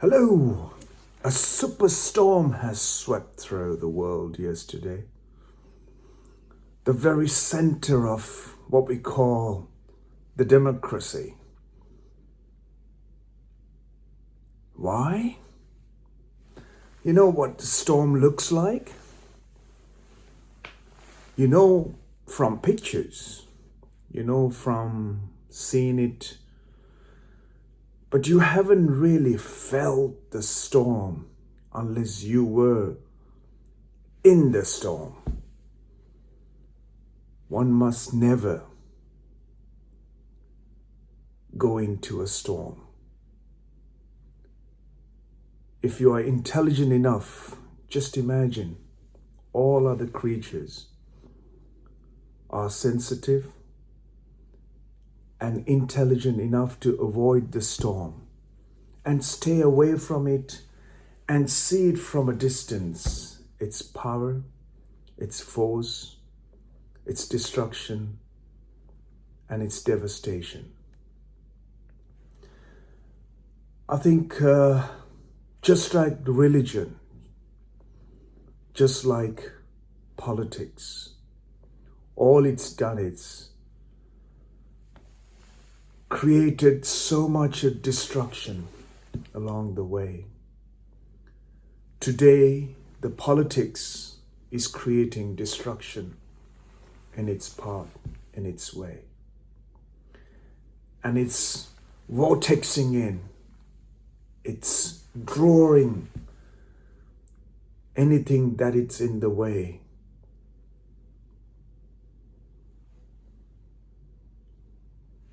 Hello! A superstorm has swept through the world yesterday. The very center of what we call the democracy. Why? You know what the storm looks like? You know from pictures, you know from seeing it, but you haven't really felt the storm unless you were in the storm. One must never go into a storm. If you are intelligent enough, just imagine all other creatures are sensitive and intelligent enough to avoid the storm and stay away from it and see it from a distance, its power, its force, its destruction, and its devastation. I think just like religion, just like politics, all it's done is created so much destruction along the way. Today, the politics is creating destruction in its path, in its way. And it's vortexing in, it's drawing anything that it's in the way.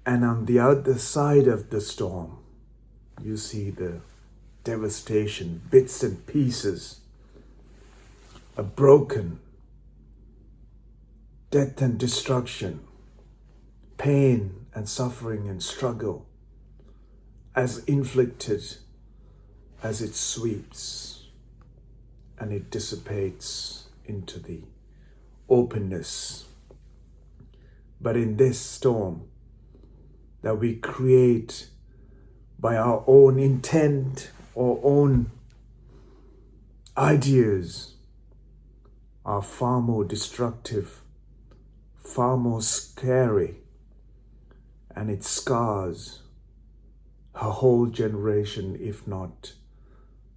And on the other side of the storm, you see the devastation, bits and pieces, a broken, death and destruction, pain and suffering and struggle, as inflicted as it sweeps and it dissipates into the openness. But in this storm that we create by our own intent or own ideas are far more destructive, far more scary, and it scars a whole generation, if not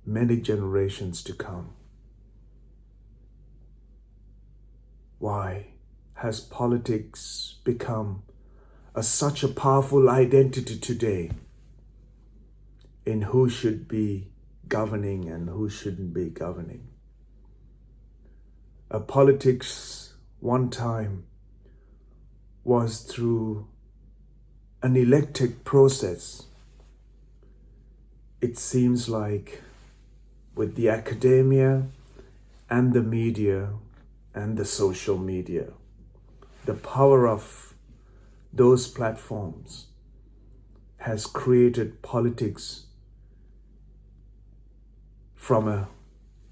many generations to come. Why has politics become such a powerful identity today in who should be governing and who shouldn't be governing? Politics one time was through an elected process. It seems like with the academia and the media and the social media, the power of those platforms has created politics from a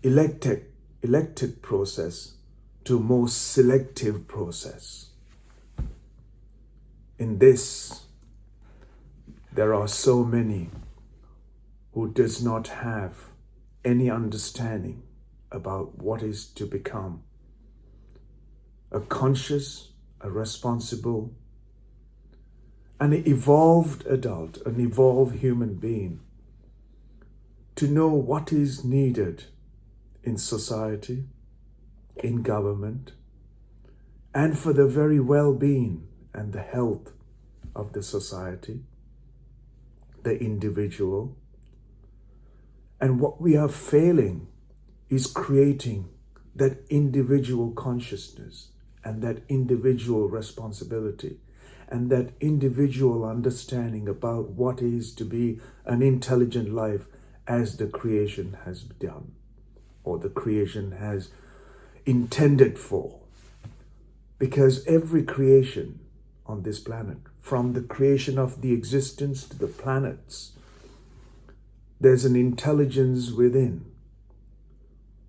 elected process to a more selective process. In this, there are so many who does not have any understanding about what is to become a conscious, a responsible, an evolved adult, an evolved human being, to know what is needed in society, in government, and for the very well-being and the health of the society, the individual. And what we are failing is creating that individual consciousness and that individual responsibility and that individual understanding about what is to be an intelligent life as the creation has done, or the creation has intended for. Because every creation on this planet, from the creation of the existence to the planets, there's an intelligence within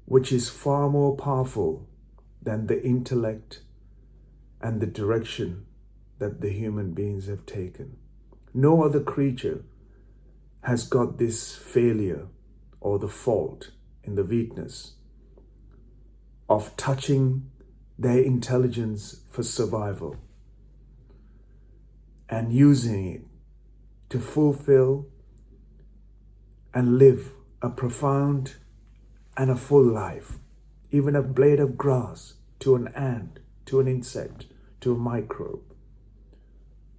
which is far more powerful than the intellect and the direction that the human beings have taken. No other creature has got this failure or the fault, in the weakness of touching their intelligence for survival and using it to fulfill and live a profound and a full life. Even a blade of grass, to an ant, to an insect, to a microbe,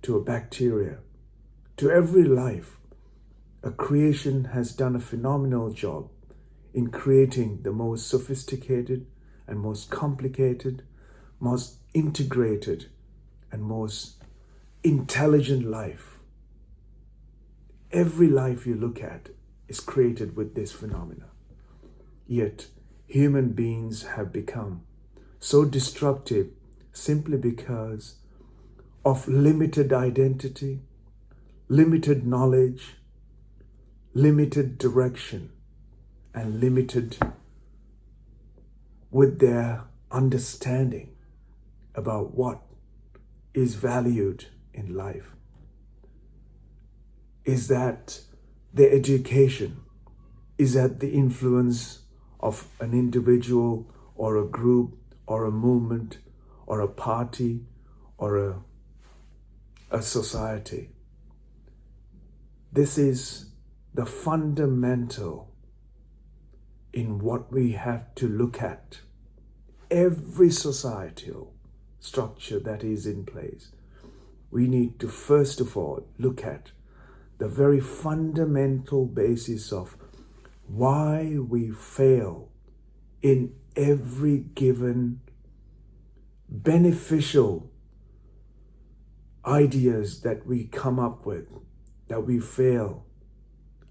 to a bacteria, to every life, a creation has done a phenomenal job in creating the most sophisticated and most complicated, most integrated, and most intelligent life. Every life you look at is created with this phenomena. Yet, human beings have become so destructive simply because of limited identity, limited knowledge, limited direction, and limited with their understanding about what is valued in life. Is that their education? Is that the influence of an individual or a group or a movement or a party or a society? This is the fundamental in what we have to look at. Every societal structure that is in place, we need to first of all look at the very fundamental basis of why we fail in every given beneficial ideas that we come up with, that we fail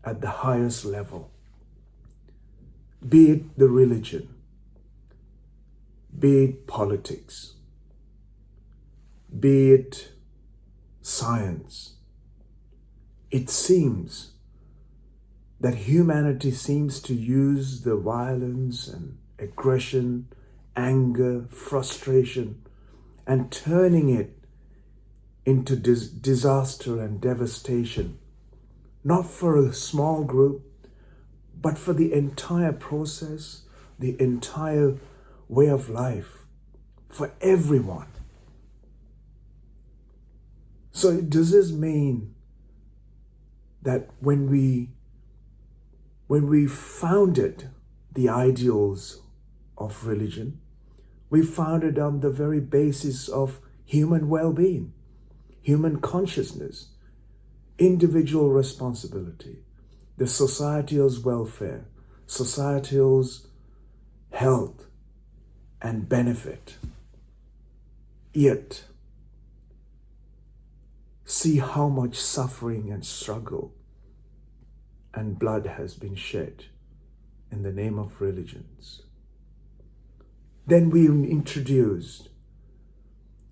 at the highest level. Be it the religion, be it politics, be it science. It seems that humanity seems to use the violence and aggression, anger, frustration, and turning it into disaster and devastation, not for a small group, but for the entire process, the entire way of life, for everyone. So does this mean that when we founded the ideals of religion, we founded on the very basis of human well-being, human consciousness, individual responsibility, the societal's welfare, societal's health and benefit? Yet, see how much suffering and struggle and blood has been shed in the name of religions. Then we introduced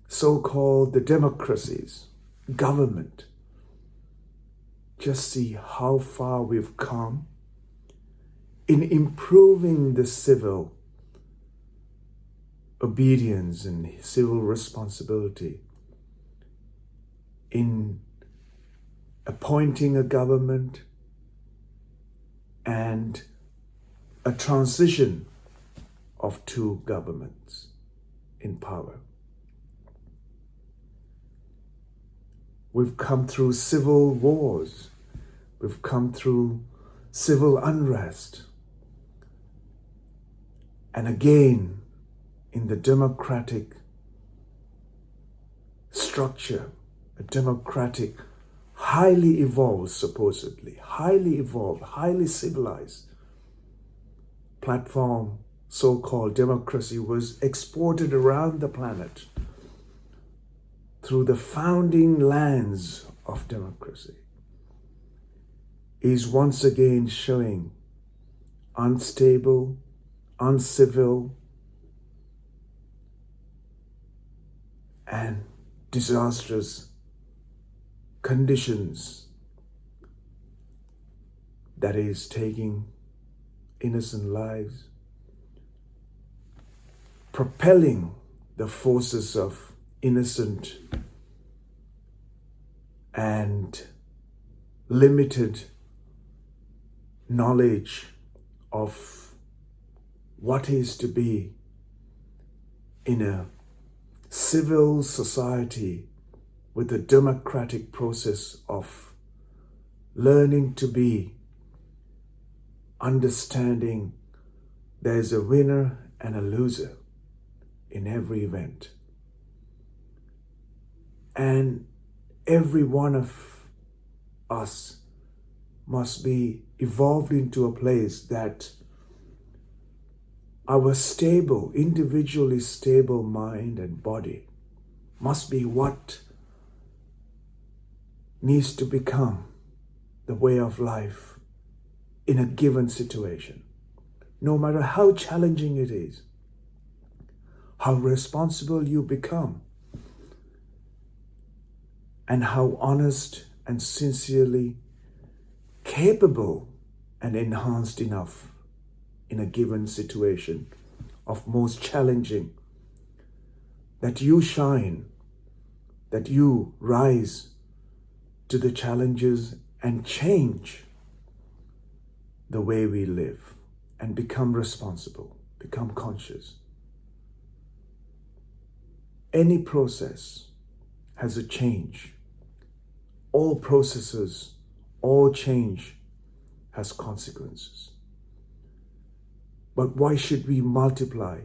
so-called the democracies, government. Just see how far we've come in improving the civil obedience and civil responsibility, in appointing a government and a transition of two governments in power. We've come through civil wars. We've come through civil unrest. And again, in the democratic structure, a democratic, highly evolved, supposedly, highly evolved, highly civilized platform, so-called democracy, was exported around the planet through the founding lands of democracy, is once again showing unstable, uncivil, and disastrous conditions that is taking innocent lives, propelling the forces of innocent and limited knowledge of what is to be in a civil society with a democratic process of learning to be, understanding there's a winner and a loser in every event. And every one of us must be evolved into a place that our stable, individually stable mind and body must be what needs to become the way of life in a given situation. No matter how challenging it is, how responsible you become, and how honest and sincerely capable and enhanced enough in a given situation of most challenging, that you shine, that you rise to the challenges and change the way we live and become responsible, become conscious. Any process has a change. All processes, all change has consequences. But why should we multiply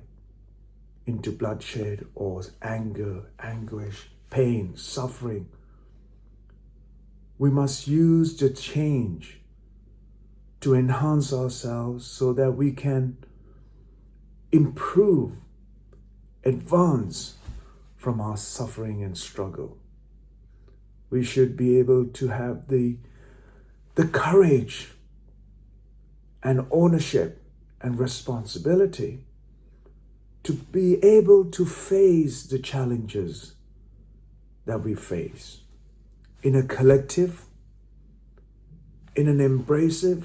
into bloodshed or anger, anguish, pain, suffering? We must use the change to enhance ourselves so that we can improve, advance from our suffering and struggle. We should be able to have the courage and ownership and responsibility to be able to face the challenges that we face in a collective, in an embracive,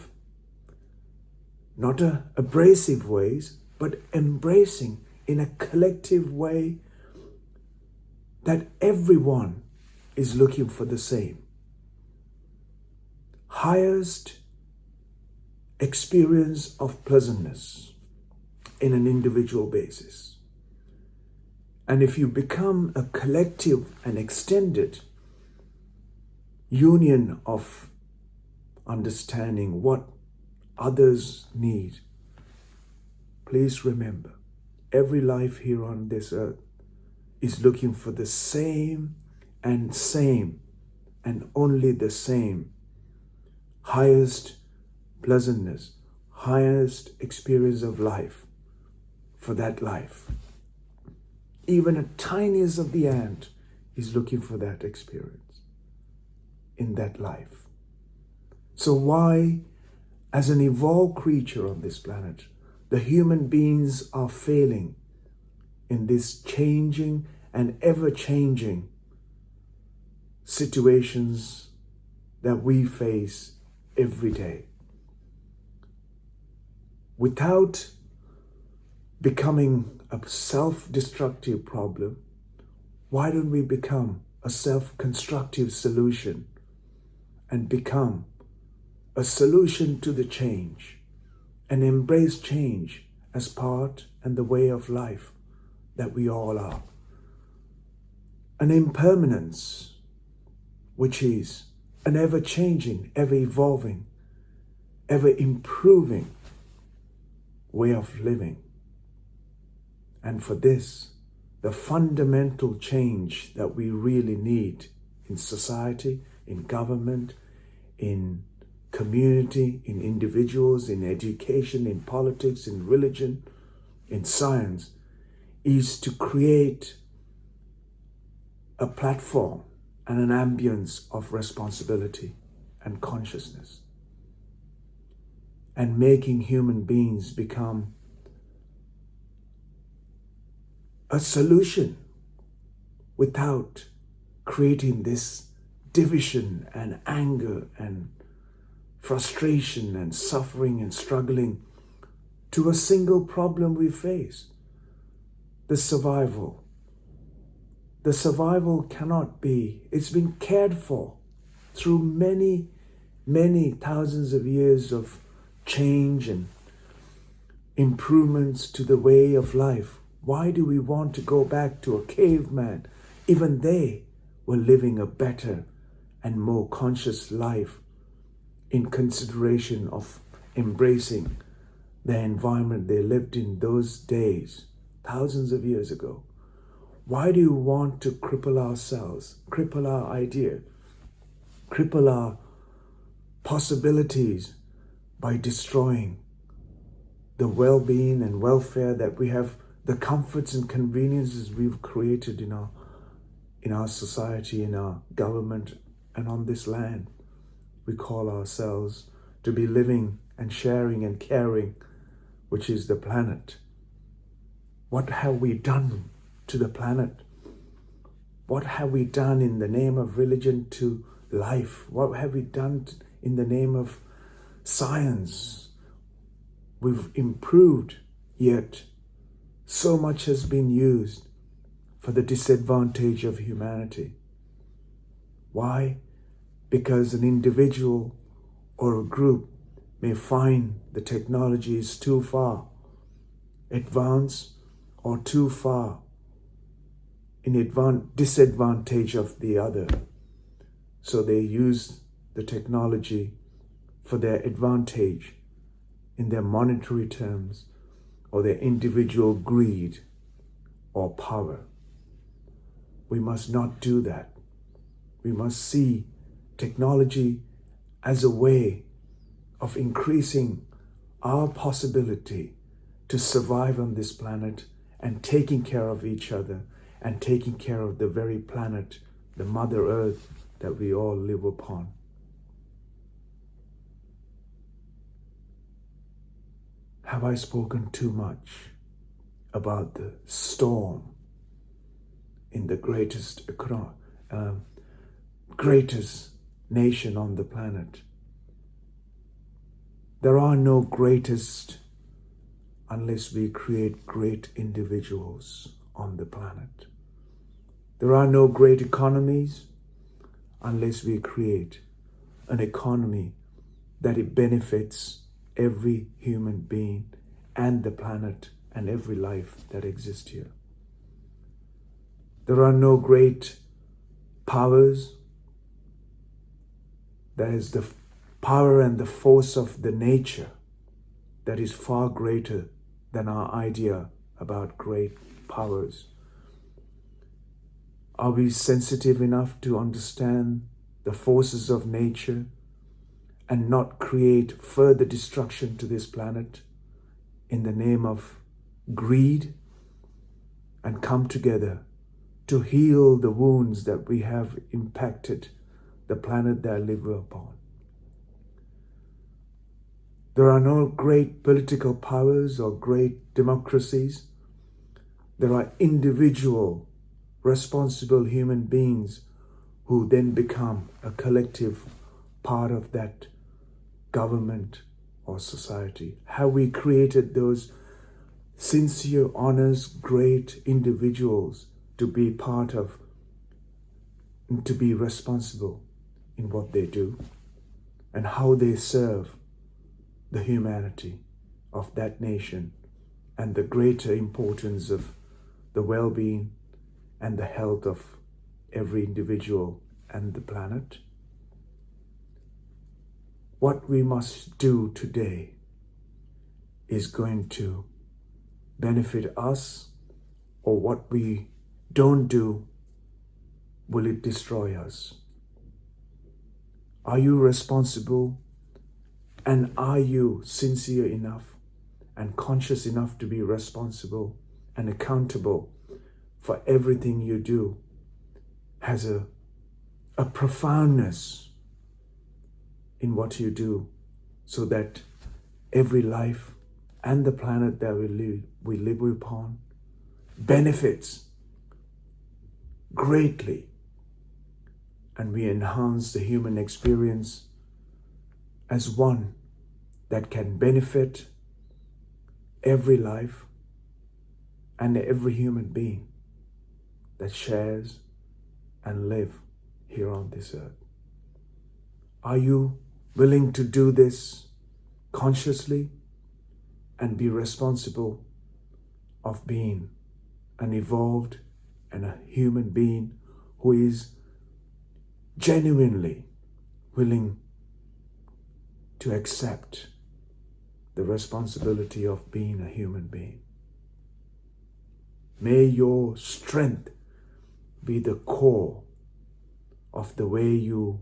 not abrasive ways, but embracing in a collective way that everyone is looking for the same. Highest experience of pleasantness in an individual basis. And if you become a collective and extended union of understanding what others need, please remember, every life here on this earth is looking for the same and only the same highest pleasantness, highest experience of life for that life. Even a tiniest of the ant is looking for that experience in that life. So why, as an evolved creature on this planet, the human beings are failing in this changing and ever-changing situations that we face every day? Without becoming a self-destructive problem, why don't we become a self-constructive solution and become a solution to the change and embrace change as part and the way of life that we all are? An impermanence, which is an ever-changing, ever-evolving, ever-improving way of living. And for this, the fundamental change that we really need in society, in government, in community, in individuals, in education, in politics, in religion, in science, is to create a platform and an ambience of responsibility and consciousness, and making human beings become a solution without creating this division and anger and frustration and suffering and struggling to a single problem we face: the survival. The survival cannot be, it's been cared for through many, many thousands of years of change and improvements to the way of life. Why do we want to go back to a caveman? Even they were living a better and more conscious life in consideration of embracing the environment they lived in those days, thousands of years ago. Why do you want to cripple ourselves, cripple our idea, cripple our possibilities by destroying the well-being and welfare that we have, the comforts and conveniences we've created in our society, in our government, and on this land we call ourselves to be living and sharing and caring, which is the planet? What have we done to the planet? What have we done in the name of religion to life? What have we done in the name of science? We've improved, yet so much has been used for the disadvantage of humanity. Why? Because an individual or a group may find the technology is too far advanced or too far in disadvantage of the other. So they use the technology for their advantage in their monetary terms or their individual greed or power. We must not do that. We must see technology as a way of increasing our possibility to survive on this planet and taking care of each other and taking care of the very planet, the Mother Earth that we all live upon. Have I spoken too much about the storm in the greatest nation on the planet? There are no greatest unless we create great individuals on the planet. There are no great economies unless we create an economy that it benefits every human being and the planet and every life that exists here. There are no great powers. There is the power and the force of the nature that is far greater than our idea about great powers. Are we sensitive enough to understand the forces of nature and not create further destruction to this planet in the name of greed, and come together to heal the wounds that we have impacted the planet that I live upon? There are no great political powers or great democracies. There are individual, responsible human beings who then become a collective part of that government or society. Have we created those sincere, honest, great individuals to be part of and to be responsible in what they do and how they serve the humanity of that nation and the greater importance of the well-being and the health of every individual and the planet? What we must do today is going to benefit us, or what we don't do, will it destroy us? Are you responsible, and are you sincere enough and conscious enough to be responsible and accountable for everything you do? Has a profoundness in what you do, so that every life and the planet that we live upon benefits greatly, and we enhance the human experience as one that can benefit every life and every human being that shares and live here on this earth. Are you willing to do this consciously and be responsible of being an evolved and a human being who is genuinely willing to accept the responsibility of being a human being. May your strength be the core of the way you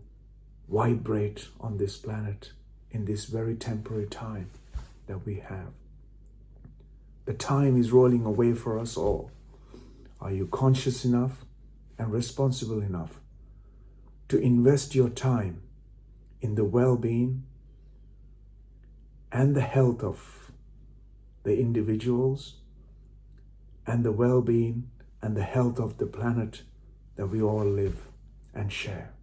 vibrate on this planet in this very temporary time that we have. The time is rolling away for us all. Are you conscious enough and responsible enough to invest your time in the well-being and the health of the individuals and the well-being and the health of the planet that we all live and share?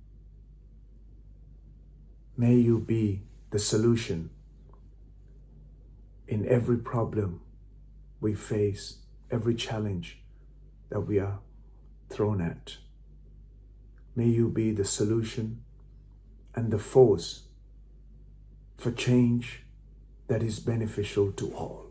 May you be the solution in every problem we face, every challenge that we are thrown at. May you be the solution and the force for change that is beneficial to all.